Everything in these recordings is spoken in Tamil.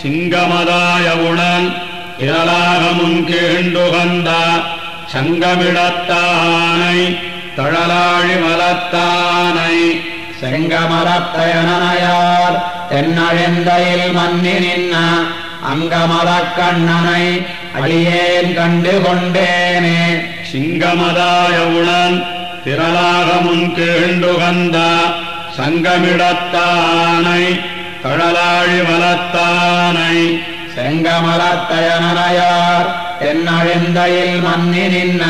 சிங்கமதாயவுடன் திரளாக முன்கீண்டுகந்த சங்கமிடத்தானை தழலாழி மலத்தானை செங்கமலத்தயனாயார் தென்னழிந்தையில் மன்னி நின்ன அங்கமலக்கண்ணனை அடியேன் கண்டு கொண்டேனே. சிங்கமதாயவுடன் திரளாக முன்கீண்டுகந்த சங்கமிடத்தானை தழலாழி மலத்தானை செங்கமலத்தயனாயார் தென்னழிந்தையில் மன்னி நின்ன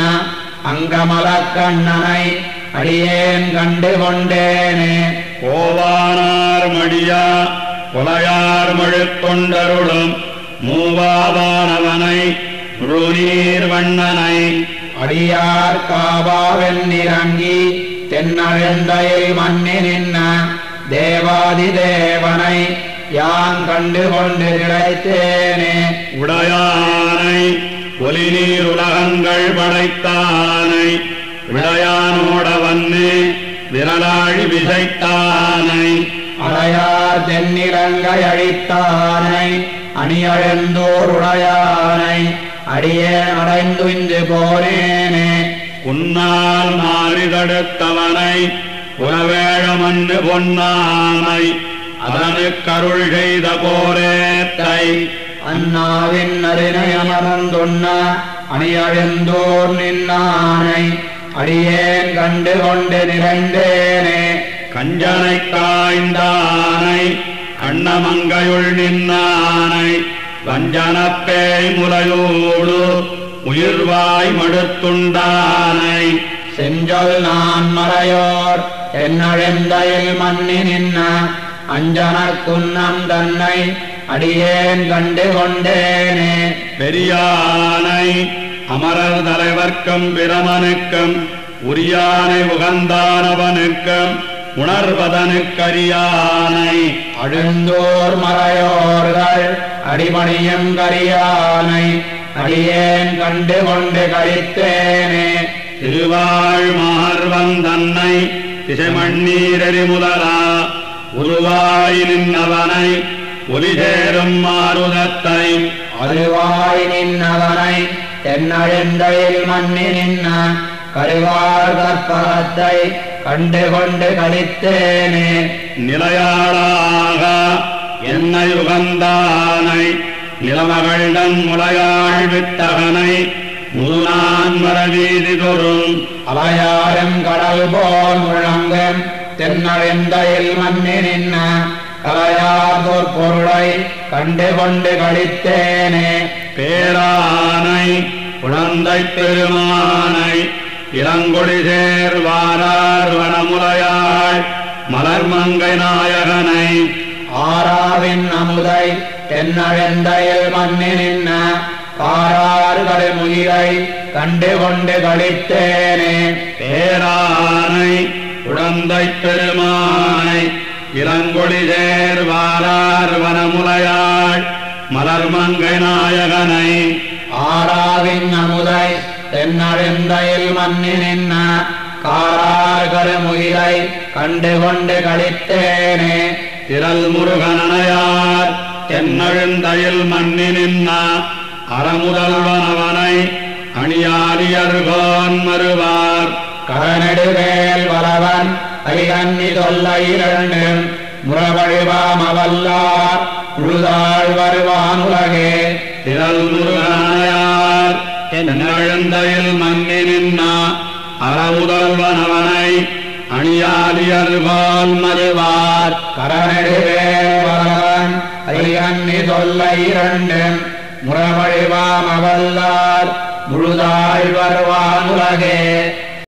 அங்கமலக்கண்ணனை அடியேன் கண்டு கொண்டேனே. கோவானார் மடியா புலையார் மழுக்கொண்டருளும் மூவாவானவனை முழுநீர் வண்ணனை அடியார் காவாவென்னிறங்கி தென்னழிந்தையில் மன்னி நின்ன தேவாதி தேவனை யான் கண்டு கொண்டு கிடைத்தேனே. உடையானை ஒலிநீர் உலகங்கள் படைத்தானை விடையானோடவன்னு விரலாழி விசைத்தானை அடையார் தென்னிலங்கை அழித்தானை அணியழந்தோர் உடையானை அடியேன் அடைந்து இன்று போனேனே. உன்னால் மாறி தடுத்தவனை புறவேழமன்னு பொன்னானை அதனுக்கருள் செய்த போரேத்தை அண்ணாவின் அரிணையமர்ந்துண்ண அணியழந்தோர் நின்னானை அடியேன் கண்டு கொண்டு நிறைந்தேனே. கஞ்சனை காய்ந்தானை அண்ணமங்கையுள் நின்னானை வஞ்சனப்பேய் முலையோடு உயிர்வாய் மடுத்துண்டானை செஞ்சொல் நான் மறையோர் என்னழிந்தையில் மன்னி நின்ன அஞ்சனக்குன்னம் தன்னை அடியேன் கண்டு கொண்டேனே. பெரியானை அமரர் தலைவர்க்கும் பிரமனுக்கும் உரியானை உகந்தானவனுக்கும் உணர்வதனுக்கரியானை அழுந்தோர் மறையோர்கள் அடிமணியும் கரியானை அடியேன் கண்டு கொண்டு கழித்தேனே. திருவாழ் மார்வன் தன்னை திசைமண்ணீரறி முதலா உருவாய் நின்னவனை ஒலிசேரும் மாருதத்தை அருவாய் நின்னவனை தென்னழிந்தையில் மன்னி நின்ன கருவார் கற்பகத்தை கண்டு கொண்டு கழித்தேனே. நிலையாளாக என்னை உகந்தானை நிலமகளிடம் முளையாள் வித்தகனை முதுநான் மரவீதி தொறும் அலையாரும் கடல் போல் முழங்கும் தென்னழிந்தையில் மன்னி நின்ன கலையாதோர் பொருளை கண்டு கொண்டு கழித்தேனே. பேரானை குழந்தை பெருமானை இளங்கொடி சேர்வாரார் வனமுலையாள் மலர்மங்கை நாயகனை ஆராவின் அமுதை தென்னழிந்தையில் மன்னி நின்ன காராறு கடுமுகிலை கண்டு கொண்டு கழித்தேனே. பேரானை குழந்தை பெருமானை இளங்கொடி சேர்வாரார் வனமுலையாள் மலர்மங்கை நாயகனை ஆராவின் அமுதை தென்னழிந்தையில் மன்னி நின்ன காராறு கடுமுகிலை கண்டு கொண்டு கழித்தேனே. திரள் முருகனையார் தென்னழுந்தையில் மன்னி நின்ன அறமுதல்வனவனை அணியாரியர்கோன் மறுவார் கரநெடுவேல் வரவன் ஐகன்னி தொல்லை இரண்டு முறவழிவாமவல்லார் உழுதாள் வருவான் உலகே. திரள் முருகனையார் தென்னழுந்தையில் மன்னி நின்ன அறமுதல்வனவனை அணியாரியர்கோன் மறுவார் கரநெடுவேல் வரவன் ஐகன்னி தொல்லை இரண்டு முறவழிவாமவல்லார் முழுதாள் வருவான் உலகே.